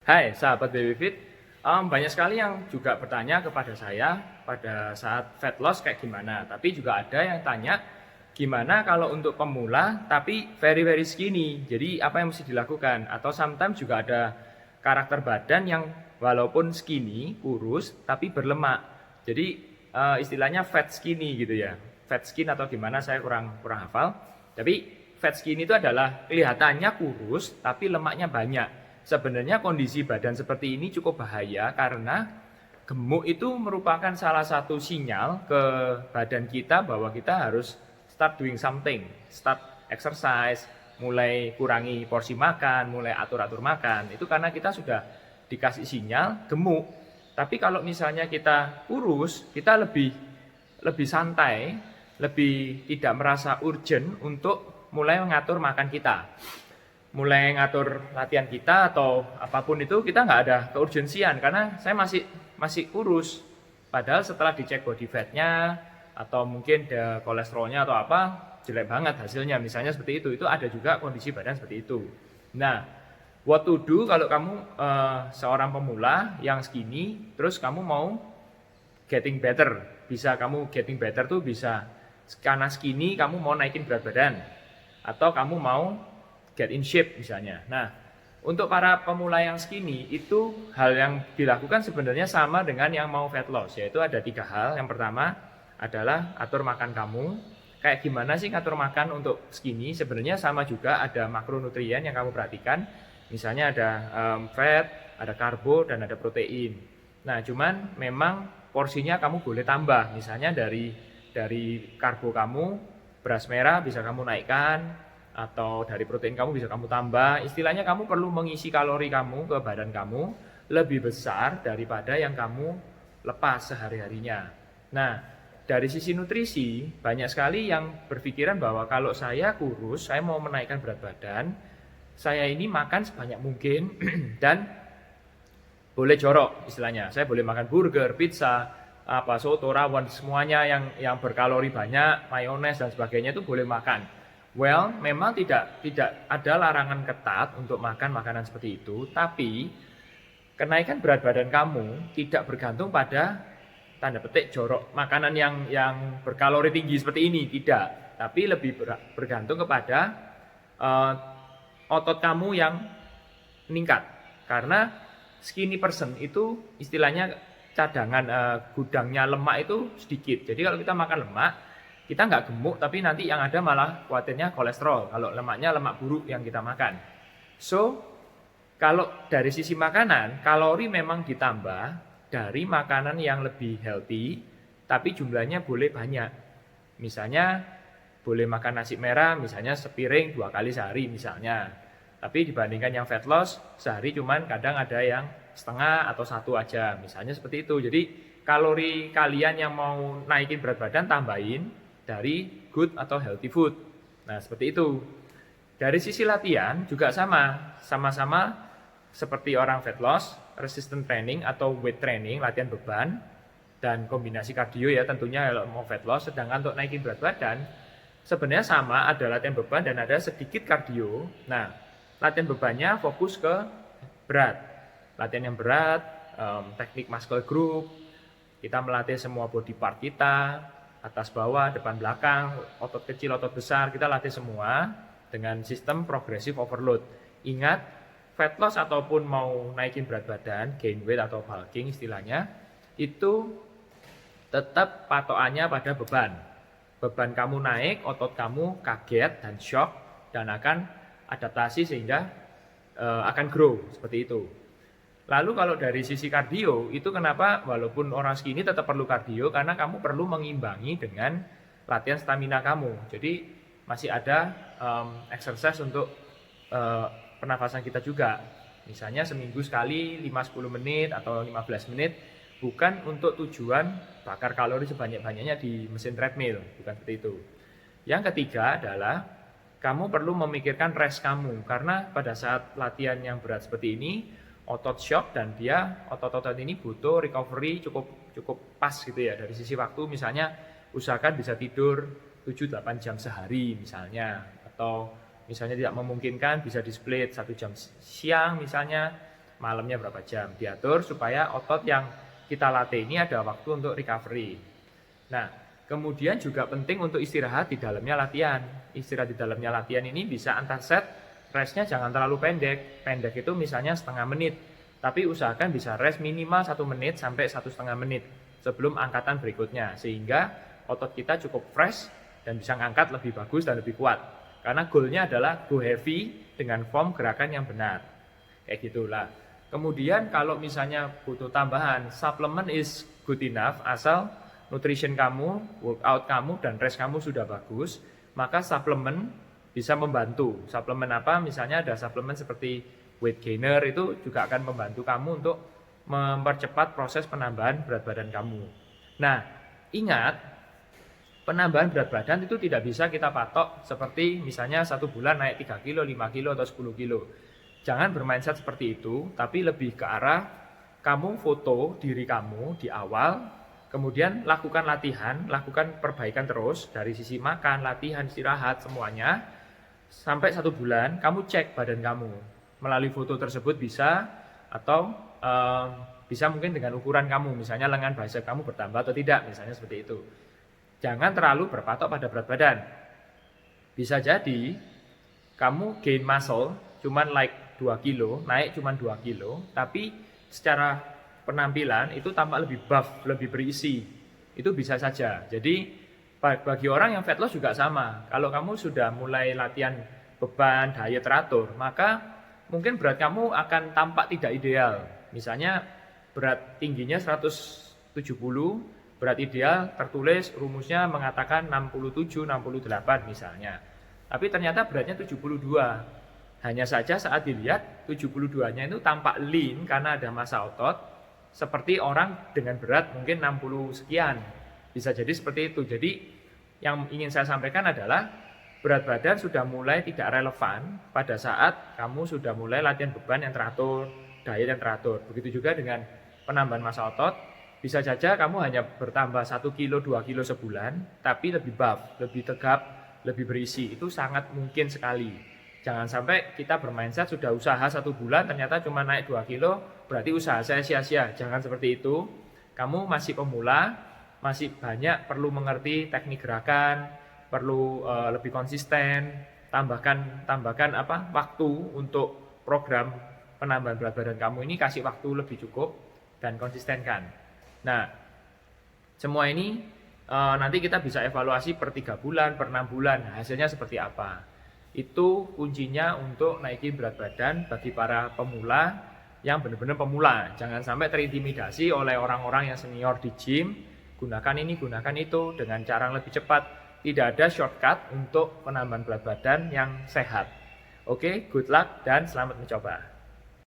Hai sahabat BBFit, banyak sekali yang juga bertanya kepada saya pada saat fat loss kayak gimana. Tapi juga ada yang tanya gimana kalau untuk pemula tapi very skinny. Jadi apa yang mesti dilakukan? Atau sometimes juga ada karakter badan yang walaupun skinny, kurus tapi berlemak. Jadi istilahnya fat skinny gitu ya. Fat skin atau gimana saya kurang hafal. Tapi fat skinny itu adalah kelihatannya kurus tapi lemaknya banyak. Sebenarnya kondisi badan seperti ini cukup bahaya karena gemuk itu merupakan salah satu sinyal ke badan kita bahwa kita harus start doing something, start exercise, mulai kurangi porsi makan, mulai atur-atur makan. Itu karena kita sudah dikasih sinyal gemuk. Tapi kalau misalnya kita kurus, kita lebih santai, lebih tidak merasa urgent untuk mulai mengatur makan kita, mulai ngatur latihan kita atau apapun itu. Kita nggak ada keurgensian karena saya masih kurus. Padahal setelah dicek body fatnya atau mungkin ada kolesterolnya atau apa, jelek banget hasilnya. Misalnya seperti itu ada juga kondisi badan seperti itu. Nah, what to do kalau kamu seorang pemula yang skinny, terus kamu mau getting better. Bisa kamu getting better tuh bisa karena skinny kamu mau naikin berat badan, atau kamu mau get in shape misalnya. Nah, untuk para pemula yang skinny itu hal yang dilakukan sebenarnya sama dengan yang mau fat loss, yaitu ada 3 hal. Yang pertama adalah atur makan kamu. Kayak gimana sih ngatur makan untuk skinny? Sebenarnya sama juga, ada makronutrien yang kamu perhatikan. Misalnya ada fat, ada karbo, dan ada protein. Nah, cuman memang porsinya kamu boleh tambah. Misalnya dari karbo kamu, beras merah bisa kamu naikkan, atau dari protein kamu bisa kamu tambah. Istilahnya kamu perlu mengisi kalori kamu ke badan kamu lebih besar daripada yang kamu lepas sehari-harinya. Nah, dari sisi nutrisi, banyak sekali yang berpikiran bahwa kalau saya kurus, saya mau menaikkan berat badan, saya ini makan sebanyak mungkin dan boleh jorok istilahnya. Saya boleh makan burger, pizza, soto, rawon, semuanya yang berkalori banyak, mayones dan sebagainya itu boleh makan. Well, memang tidak ada larangan ketat untuk makan makanan seperti itu, tapi kenaikan berat badan kamu tidak bergantung pada tanda petik jorok makanan yang berkalori tinggi seperti ini, tidak. Tapi lebih bergantung kepada otot kamu yang meningkat. Karena skinny person itu istilahnya cadangan gudangnya lemak itu sedikit. Jadi kalau kita makan lemak, kita nggak gemuk, tapi nanti yang ada malah khawatirnya kolesterol kalau lemaknya lemak buruk yang kita makan. So, kalau dari sisi makanan, kalori memang ditambah dari makanan yang lebih healthy, tapi jumlahnya boleh banyak. Misalnya, boleh makan nasi merah, misalnya sepiring 2 kali sehari misalnya. Tapi dibandingkan yang fat loss, sehari cuman kadang ada yang setengah atau 1 aja, misalnya seperti itu. Jadi, kalori kalian yang mau naikin berat badan, tambahin dari good atau healthy food. Nah, seperti itu. Dari sisi latihan juga sama-sama seperti orang fat loss, resistance training atau weight training, latihan beban dan kombinasi kardio ya tentunya kalau mau fat loss. Sedangkan untuk naikin berat badan sebenarnya sama, ada latihan beban dan ada sedikit kardio. Nah, latihan bebannya fokus ke berat. Latihan yang berat, teknik muscle group, kita melatih semua body part kita, atas bawah, depan belakang, otot kecil, otot besar, kita latih semua dengan sistem progressive overload. Ingat, fat loss ataupun mau naikin berat badan, gain weight atau bulking istilahnya, itu tetap patokannya pada beban. Beban kamu naik, otot kamu kaget dan shock dan akan adaptasi sehingga akan grow seperti itu. Lalu kalau dari sisi kardio, itu kenapa walaupun orang skinny tetap perlu kardio, karena kamu perlu mengimbangi dengan latihan stamina kamu. Jadi masih ada exercise untuk pernafasan kita juga. Misalnya seminggu sekali 5-10 menit atau 15 menit, bukan untuk tujuan bakar kalori sebanyak-banyaknya di mesin treadmill, bukan seperti itu. Yang ketiga adalah kamu perlu memikirkan rest kamu, karena pada saat latihan yang berat seperti ini, otot shock dan dia otot-otot ini butuh recovery cukup pas gitu ya. Dari sisi waktu misalnya usahakan bisa tidur 7-8 jam sehari misalnya, atau misalnya tidak memungkinkan bisa di split 1 jam siang misalnya, malamnya berapa jam. Diatur supaya otot yang kita latih ini ada waktu untuk recovery. Nah, kemudian juga penting untuk istirahat di dalamnya latihan. Istirahat di dalamnya latihan ini bisa antar set, restnya jangan terlalu pendek. Pendek itu misalnya setengah menit, tapi usahakan bisa rest minimal 1 menit sampai 1,5 menit sebelum angkatan berikutnya, sehingga otot kita cukup fresh dan bisa ngangkat lebih bagus dan lebih kuat. Karena goalnya adalah go heavy dengan form gerakan yang benar. Kayak gitulah. Kemudian kalau misalnya butuh tambahan, suplemen is good enough asal nutrition kamu, workout kamu, dan rest kamu sudah bagus, maka suplemen bisa membantu. Suplemen apa? Misalnya ada suplemen seperti weight gainer, itu juga akan membantu kamu untuk mempercepat proses penambahan berat badan kamu. Nah, ingat, penambahan berat badan itu tidak bisa kita patok seperti misalnya 1 bulan naik 3 kilo, 5 kilo, atau 10 kilo. Jangan bermindset seperti itu, tapi lebih ke arah kamu foto diri kamu di awal, kemudian lakukan latihan, lakukan perbaikan terus dari sisi makan, latihan, istirahat, semuanya. Sampai 1 bulan, kamu cek badan kamu. Melalui foto tersebut bisa, atau bisa mungkin dengan ukuran kamu, misalnya lengan bicep kamu bertambah atau tidak, misalnya seperti itu. Jangan terlalu berpatok pada berat badan. Bisa jadi kamu gain muscle cuman like 2 kilo, naik cuman 2 kilo, tapi secara penampilan itu tampak lebih buff, lebih berisi. Itu bisa saja. Jadi bagi orang yang fat loss juga sama. Kalau kamu sudah mulai latihan beban, diet teratur, maka mungkin berat kamu akan tampak tidak ideal. Misalnya berat tingginya 170, berat ideal tertulis rumusnya mengatakan 67, 68 misalnya. Tapi ternyata beratnya 72. Hanya saja saat dilihat 72-nya itu tampak lean karena ada massa otot, seperti orang dengan berat mungkin 60 sekian. Bisa jadi seperti itu. Jadi yang ingin saya sampaikan adalah berat badan sudah mulai tidak relevan pada saat kamu sudah mulai latihan beban yang teratur, diet yang teratur. Begitu juga dengan penambahan massa otot. Bisa saja kamu hanya bertambah 1 kilo, 2 kilo sebulan, tapi lebih buff, lebih tegap, lebih berisi. Itu sangat mungkin sekali. Jangan sampai kita bermindset sudah usaha 1 bulan ternyata cuma naik 2 kilo, berarti usaha saya sia-sia. Jangan seperti itu. Kamu masih pemula, masih banyak perlu mengerti teknik gerakan, perlu lebih konsisten, tambahkan waktu untuk program penambahan berat badan kamu ini, kasih waktu lebih cukup dan konsistenkan. Nah, semua ini nanti kita bisa evaluasi per 3 bulan, per 6 bulan, hasilnya seperti apa. Itu kuncinya untuk naikin berat badan bagi para pemula yang benar-benar pemula. Jangan sampai terintimidasi oleh orang-orang yang senior di gym, gunakan ini, gunakan itu dengan cara yang lebih cepat. Tidak ada shortcut untuk penambahan berat badan yang sehat. Oke, good luck dan selamat mencoba.